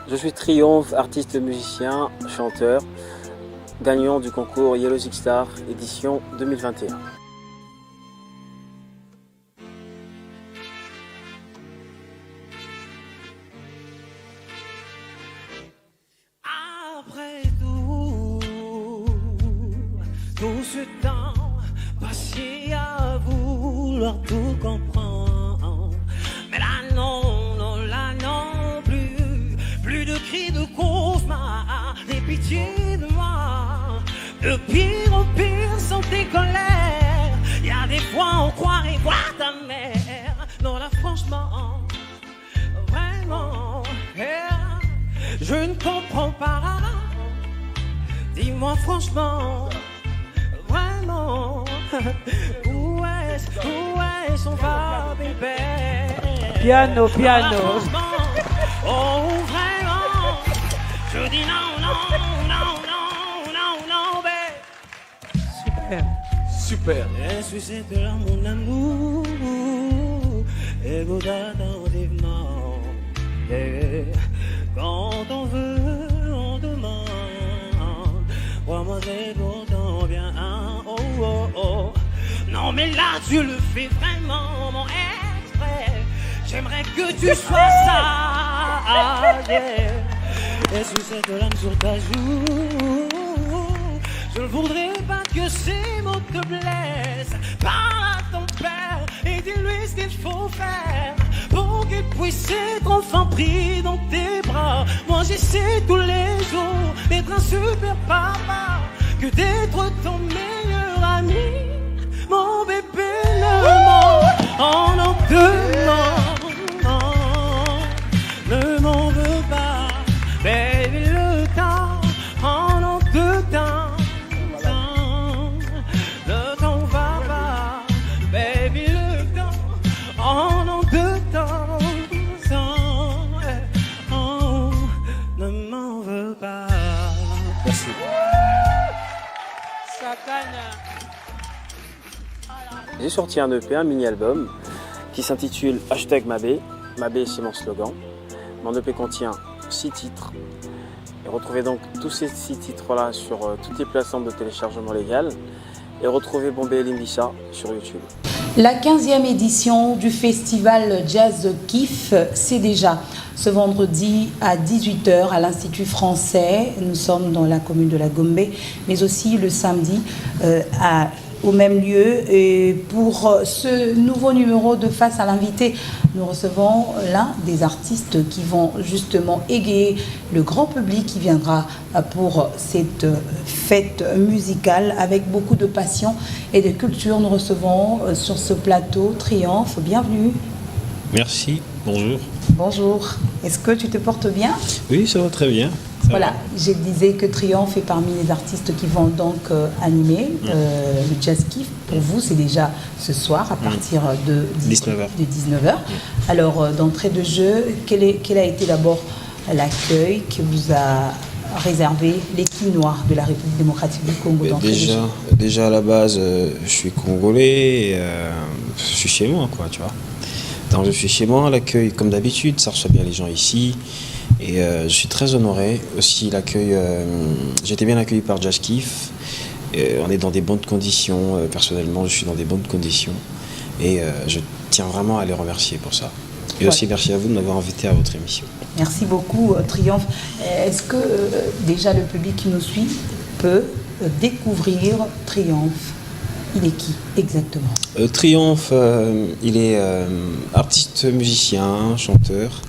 Je suis Triomphe, artiste musicien, chanteur, gagnant du concours Yellow Zig Star édition 2021. Après tout ce temps passé à vouloir tout comprendre, mais là non, non, là non plus de cris de cauchemar, des pitiés de moi, de pire au pire sans tes colères. Y a des fois on croirait voir ta mère, non là franchement, vraiment, je ne comprends pas. Dis-moi franchement, vraiment, où est son va bébé? Piano. Oh vraiment, je dis non, babe. Super. Je suis cette là mon amour, et vous attentivement. Quand on veut, on demande. Crois-moi, c'est pourtant bien. Oh. Non, mais là, tu le fais vraiment, mon exprès. J'aimerais que tu sois ça. Et sur cette lame sur ta joue, je ne voudrais pas que ces mots te blessent. Parle à ton père et dis-lui ce qu'il faut faire pour qu'il puisse être enfin pris dans tes bras. Moi j'essaie tous les jours d'être un super papa, que d'être ton meilleur ami. Mon bébé ne ment en ne m'en veux pas, baby, le temps en deux temps. Le temps va pas, baby, le temps en deux temps. Oh, ne m'en veux pas. Merci. J'ai sorti un EP, un mini-album qui s'intitule #Mabé. Mabé, c'est mon slogan. Mon EP contient 6 titres. Et retrouvez donc tous ces 6 titres-là sur toutes les plateformes de téléchargement légal. Et retrouvez Bombay et Limbissa sur YouTube. La 15e édition du festival Jazz Kiff, c'est déjà ce vendredi à 18 h à l'Institut français. Nous sommes dans la commune de la Gombe, mais aussi le samedi au même lieu. Et pour ce nouveau numéro de Face à l'invité, nous recevons l'un des artistes qui vont justement égayer le grand public qui viendra pour cette fête musicale avec beaucoup de passion et de culture. Nous recevons sur ce plateau Triomphe. Bienvenue. Merci, bonjour. Bonjour. Est-ce que tu te portes bien? Oui, ça va très bien. Voilà, je disais que Triomphe est parmi les artistes qui vont donc animer le Jazz Kiff. Pour vous, c'est déjà ce soir à partir de 19h. Alors, d'entrée de jeu, quel a été d'abord l'accueil que vous a réservé l'équipe noire de la République démocratique du Congo? Déjà à la base, je suis congolais, et, je suis chez moi, quoi, tu vois. Donc je suis chez moi, l'accueil comme d'habitude, ça reçoit bien les gens ici. Et je suis très honoré. Aussi l'accueil, j'ai été bien accueilli par Jazz Kiff. On est dans des bonnes conditions. Personnellement, je suis dans des bonnes conditions. Et je tiens vraiment à les remercier pour ça. Et aussi merci à vous de m'avoir invité à votre émission. Merci beaucoup, Triomphe. Est-ce que déjà le public qui nous suit peut découvrir Triomphe? Il est qui exactement? Triomphe, il est artiste, musicien, chanteur.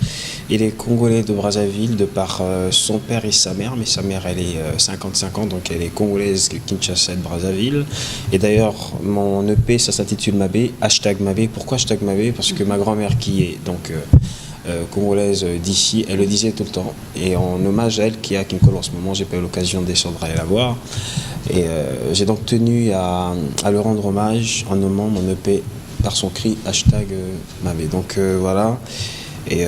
Il est congolais de Brazzaville de par son père et sa mère, mais sa mère elle est 55 ans, donc elle est congolaise Kinshasa de Brazzaville. Et d'ailleurs mon EP ça s'intitule Mabé, #Mabé. Pourquoi #Mabé? Parce que ma grand-mère qui est donc congolaise d'ici, elle le disait tout le temps. Et en hommage à elle qui est à Kinkolo en ce moment, j'ai pas eu l'occasion de descendre aller la voir. Et j'ai donc tenu à le rendre hommage en nommant mon EP par son cri #Mabé. Donc voilà. Et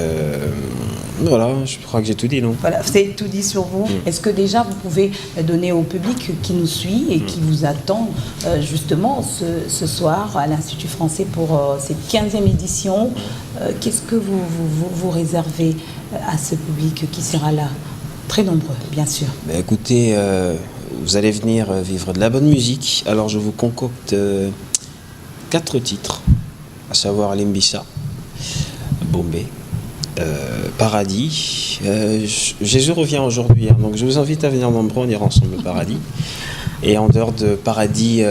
Voilà, je crois que j'ai tout dit, non? Voilà, c'est tout dit sur vous. Est-ce que déjà vous pouvez donner au public qui nous suit et qui vous attend justement ce soir à l'Institut français pour cette 15e édition, qu'est-ce que vous réservez à ce public qui sera là? Très nombreux, bien sûr. Ben, écoutez, vous allez venir vivre de la bonne musique. Alors je vous concocte 4 titres, à savoir Limbisa, Bombay, Paradis. Jésus revient aujourd'hui, hein, donc je vous invite à venir nombreux, on ira ensemble au Paradis. Et en dehors de Paradis,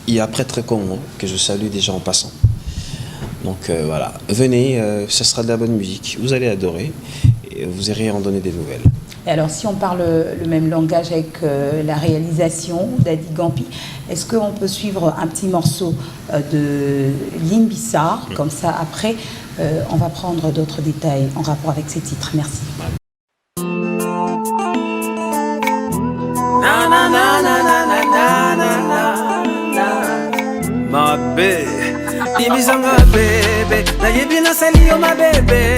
il y a Prêtre Congo, que je salue déjà en passant. Donc voilà, venez, ce sera de la bonne musique, vous allez adorer et vous irez en donner des nouvelles. Et alors, si on parle le même langage avec la réalisation d'Adi Gampi, est-ce qu'on peut suivre un petit morceau de Limbisa? Comme ça, après, on va prendre d'autres détails en rapport avec ces titres. Merci. Na na na na na na na na na ma baby, Limbisanga baby, na yebi na sali yo ma bébé,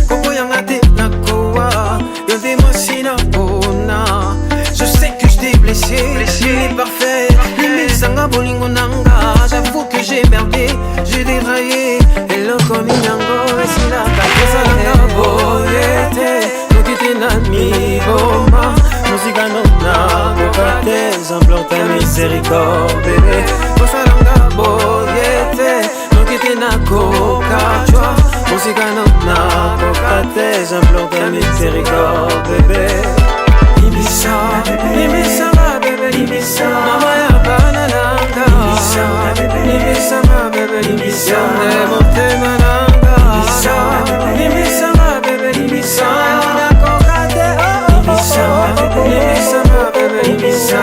koko yanga te na koa, yo de machina ona. Je sais que je t'ai blessé, il est parfait. Limbisanga bolingo nanga, j'avoue que j'ai merdé, j'ai déraillé. Hello comme Inyango, et si la cabeza nanga boyete, no kite na mi boma. Musica nonna, tocate, j'implore ta miséricorde, bébé. Kosalanga boyete, no kite na coca, chua. Musica nonna, tocate, j'implore ta miséricorde, bébé. Limbisa, Limbisa, ma bébé, Limbisa. Mama ya banananga, Limbisa, Limbisa, ma bébé, Limbisa. Monte mananga, Limbisa, Limbisa, ma bébé, Limbisa. Na kokate, Limbisa, Limbisa, ma bébé, Limbisa.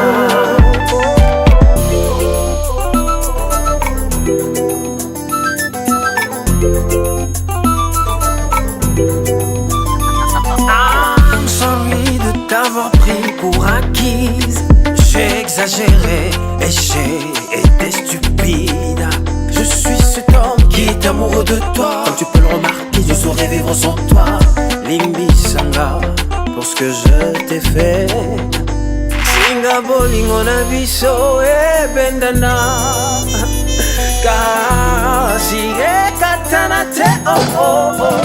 I'm sorry de t'avoir pris pour acquise. J'ai exagéré et j'ai été stupide. Je suis cet homme qui est amoureux de toi. Comme tu peux le remarquer, je saurais vivre sans toi. Limbisanga, pour ce que je t'ai fait. Singa bolingo na biso e bendana. Kasi e katana te oh oh oh.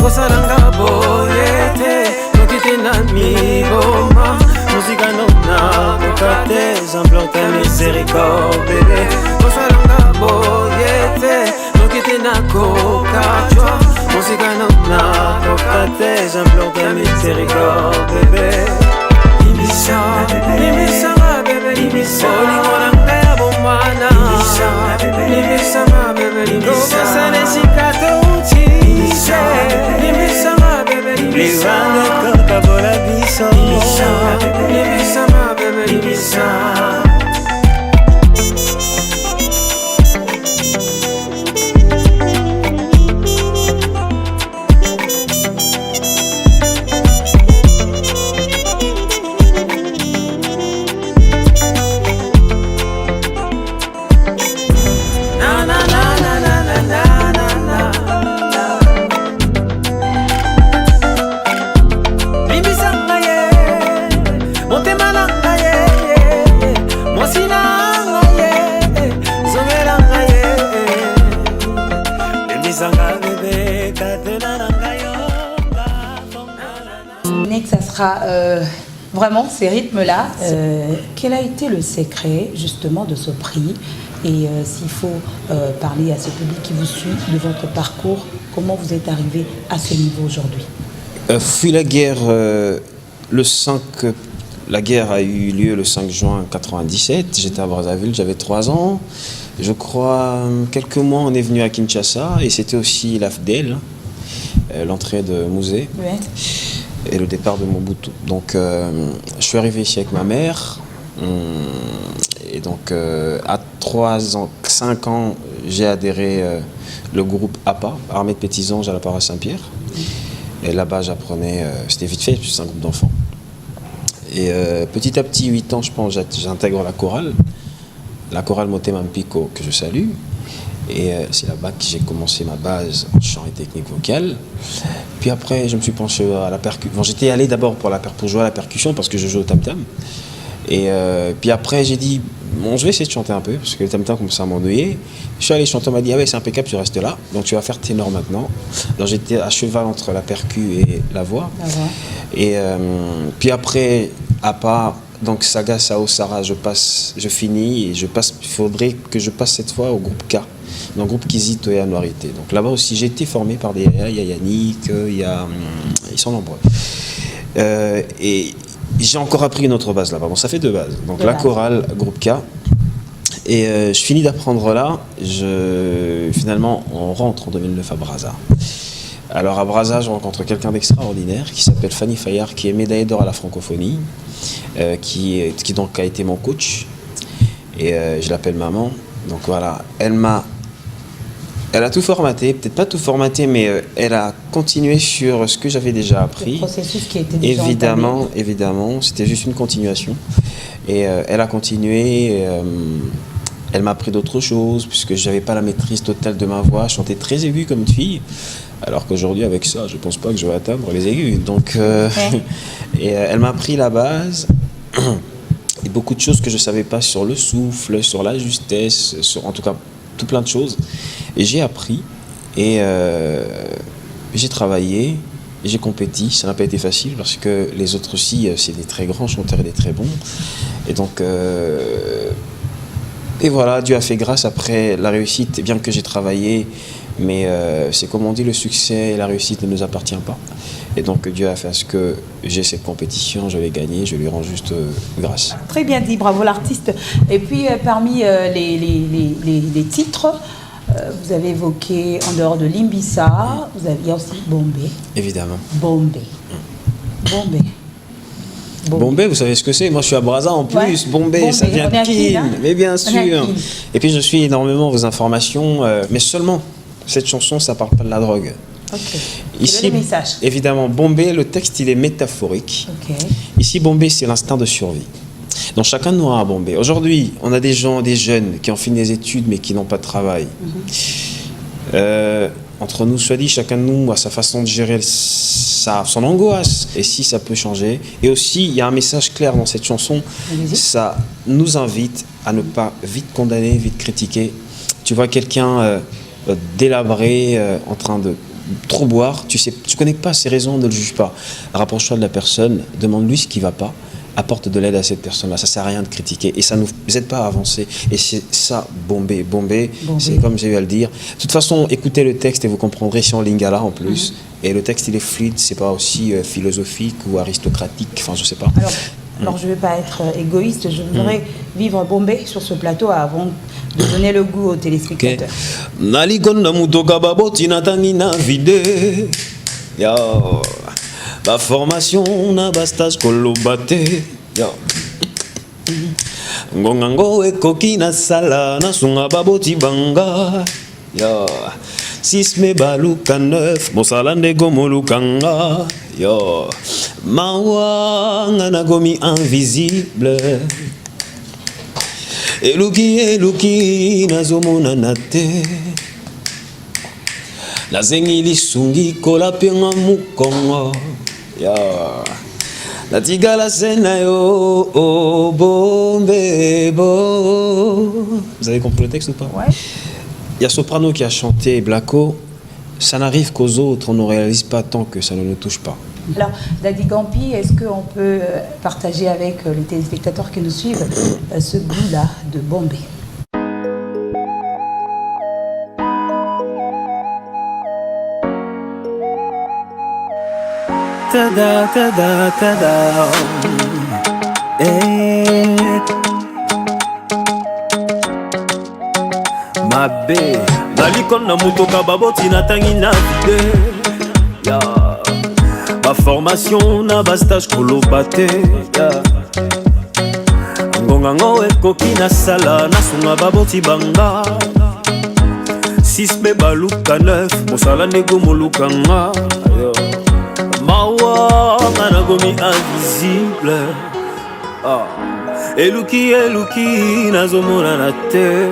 Kosalanga boyete, no kite na mi boma. Musica nonna, tocate, j'implore ta miséricorde, bébé. Kosalanga boyete, no kite na coca, chua. Musica nonna, tocate, j'implore ta miséricorde, bébé. Limbisa, Limbisa, ma bébé, Limbisa. Bolingo nanga ya bomana. Limbisa, Limbisa, ma bébé, Limbisa. Kobesa nesikato uchi. Limbisa, ma bébé, Limbisa. Livanga koka bola biso. Limbisa, Limbisa, ma bébé, Limbisa. Ça sera vraiment ces rythmes-là. Quel a été le secret justement de ce prix? Et s'il faut parler à ce public qui vous suit de votre parcours, comment vous êtes arrivé à ce niveau aujourd'hui? Fut la guerre, la guerre a eu lieu le 5 juin 1997. J'étais à Brazzaville, j'avais 3 ans. Je crois quelques mois on est venu à Kinshasa et c'était aussi l'AFDEL, l'entrée de Mouzé. Ouais. Et le départ de Mobutu. Donc je suis arrivé ici avec ma mère et donc à 5 ans j'ai adhéré le groupe APA, Armée de Petits Anges à la paroisse Saint-Pierre. Et là-bas j'apprenais, c'était vite fait, c'est un groupe d'enfants. Et petit à petit, 8 ans je pense, j'intègre la chorale Motema Mpiko que je salue. Et c'est là-bas que j'ai commencé ma base en chant et technique vocale. Puis après, je me suis penché à la percussion. Bon, j'étais allé d'abord pour jouer à la percussion parce que je joue au tam-tam. Et puis après, j'ai dit, bon, je vais essayer de chanter un peu parce que le tam-tam commençait à m'ennuyer. Je suis allé chanter, on m'a dit, ah ouais, c'est impeccable, tu restes là. Donc tu vas faire ténor maintenant. Donc j'étais à cheval entre la percu et la voix. Et puis après, à part, donc Saga, Sao, Sarah, je finis et je passe. Il faudrait que je passe cette fois au groupe K. Dans le groupe Kizito et Anuarité. Donc là-bas aussi, j'ai été formé par des... Il y a Yannick, ils sont nombreux. Et j'ai encore appris une autre base là-bas. Bon, ça fait 2 bases. Donc la chorale, groupe K. Et je finis d'apprendre là. Finalement, on rentre en 2009 à Brazza. Alors à Brazza, je rencontre quelqu'un d'extraordinaire qui s'appelle Fanny Fayard, qui est médaillée d'or à la francophonie, qui donc a été mon coach. Et je l'appelle maman. Donc voilà, elle a tout formaté, peut-être pas tout formaté, mais elle a continué sur ce que j'avais déjà appris. Le processus qui a été déjà Évidemment, c'était juste une continuation. Et elle a continué, elle m'a appris d'autres choses, puisque je n'avais pas la maîtrise totale de ma voix, je chantais très aiguë comme une fille, alors qu'aujourd'hui, avec ça, je ne pense pas que je vais atteindre les aigus. Donc, et elle m'a appris la base. Et beaucoup de choses que je ne savais pas sur le souffle, sur la justesse, en tout cas, tout plein de choses. Et j'ai appris et j'ai travaillé, et j'ai compéti. Ça n'a pas été facile parce que les autres aussi, c'est des très grands chanteurs et des très bons. Et donc, et voilà, Dieu a fait grâce après la réussite, bien que j'ai travaillé. Mais c'est comme on dit, le succès et la réussite ne nous appartient pas. Et donc Dieu a fait à ce que j'ai cette compétition, je l'ai gagnée, je lui rends juste grâce. Très bien dit, bravo l'artiste. Et puis parmi les titres, vous avez évoqué en dehors de Limbissa, il y a aussi Bombay. Évidemment. Bombay. Bombay, vous savez ce que c'est? Moi je suis à Brazza en plus. Bombay, ça vient de Kin, mais bien sûr. Et puis je suis énormément vos informations, mais seulement cette chanson, ça parle pas de la drogue. Okay. Ici, le message. Évidemment, Bombay, le texte, il est métaphorique. Okay. Ici, Bombay, c'est l'instinct de survie. Donc, chacun de nous a un Bombay. Aujourd'hui, on a des gens, des jeunes qui ont fini des études, mais qui n'ont pas de travail. Entre nous, soit dit, chacun de nous a sa façon de gérer son angoisse. Et si ça peut changer. Et aussi, il y a un message clair dans cette chanson. Ça nous invite à ne pas vite condamner, vite critiquer. Tu vois quelqu'un délabré, en train de trop boire, tu connais pas ses raisons, ne le juge pas. Rapproche-toi de la personne, demande-lui ce qui va pas, apporte de l'aide à cette personne-là. Ça sert à rien de critiquer et ça nous aide pas à avancer. Et c'est ça, Bombay, c'est comme j'ai eu à le dire. De toute façon, écoutez le texte et vous comprendrez si en lingala en plus. Et le texte, il est fluide, c'est pas aussi philosophique ou aristocratique, enfin je sais pas. Alors je ne vais pas être égoïste, je voudrais vivre Bombay sur ce plateau avant de donner le goût aux téléspectateurs. Nalikonda mutoka baboti natangi na vide. Ya ba formation na bastage kolobate. Ya ngongango ekoki na sala na sunga baboti banga. Ya sisme baluka 9 mosala ndego molukanga. Yo mawanga nagomi invisible. Eluki nazomona na te. Nazengi lisungi kola penga mukongo. Ya natigala sena yo oh, Bombay bo. Vous avez compris le texte ou pas? Ouais. Il y a Soprano qui a chanté Blacko. Ça n'arrive qu'aux autres, on ne réalise pas tant que ça ne nous touche pas. Alors, Daddy Gampi, est-ce qu'on peut partager avec les téléspectateurs qui nous suivent ce goût-là de Bombay? Tada, tada, tada. Hey. Mabe nalikona mutoka baboti natangi na vide. Ya ma formation na bastage kolobate. Ya ngongango ekoki na sala na sunga baboti banga. Sisme baluka 9 mosala nego molukanga. Mawa nagomi invisible. Eluki nazomona na te.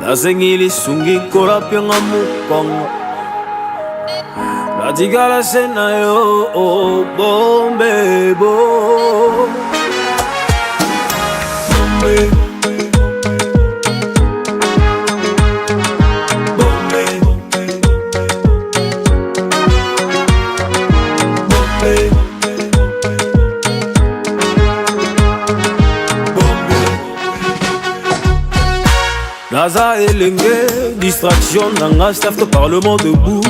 Nazengi lisungi kola penga mukongo. natigala se na yo oh, bombe bo bombe Naza elenge, distraction nanga staff to parlement debout.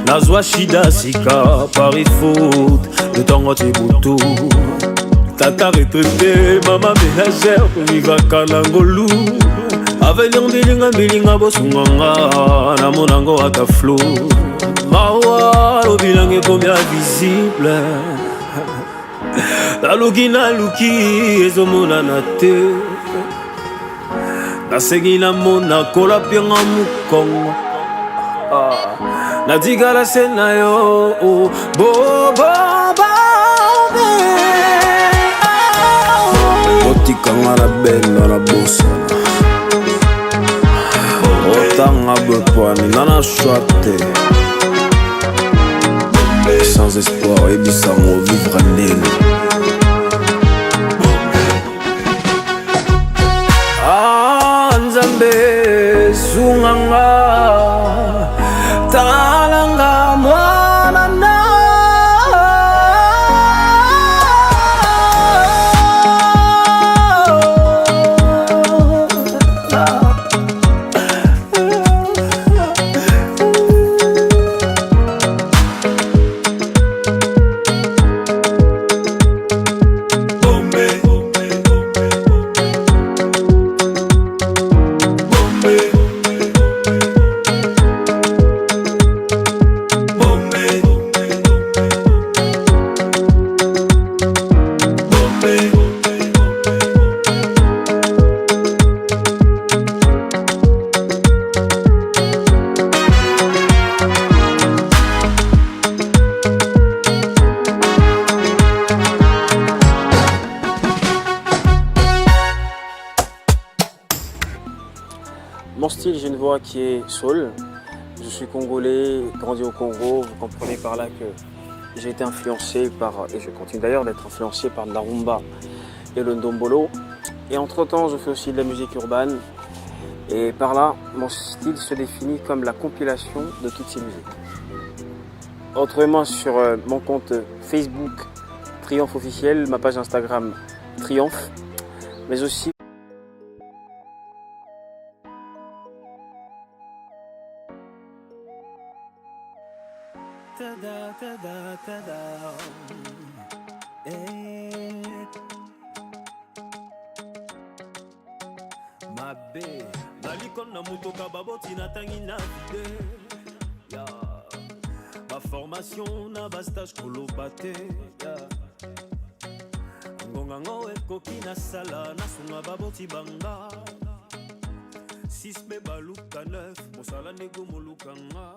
Nazwa shida sika, pari faute, de tango tibutu. Tata retraité, maman ménagère, viva kanangolu. Avenir dilinga bilinga bosunganga, namonango ata flow. Mawa, lobilange combien visible. La luki na luki, ezomona na te. Nasengi na mona kola pianga mukongo natigala se na yo oh, bo bo bo otikanga na benda na bosana otanga bepwani nana choite sans espoir ebisango vivre ndeni Nzambe sunganga talanga mwana na Mon style, j'ai une voix qui est soul. Je suis congolais, grandi au Congo. Vous comprenez par là que j'ai été influencé par, et je continue d'ailleurs d'être influencé par la rumba et le ndombolo. Et entre-temps, je fais aussi de la musique urbaine. Et par là, mon style se définit comme la compilation de toutes ces musiques. Retrouvez-moi sur mon compte Facebook Triomphe officiel, ma page Instagram Triomphe, mais aussi tada tada tada mabe nalikon na mutoka baboti natangi na vide ya ma formation na bastage koloba te ngongango ekoki na sala nasunga baboti banga 6 me baluka 9 mosala nego molukanga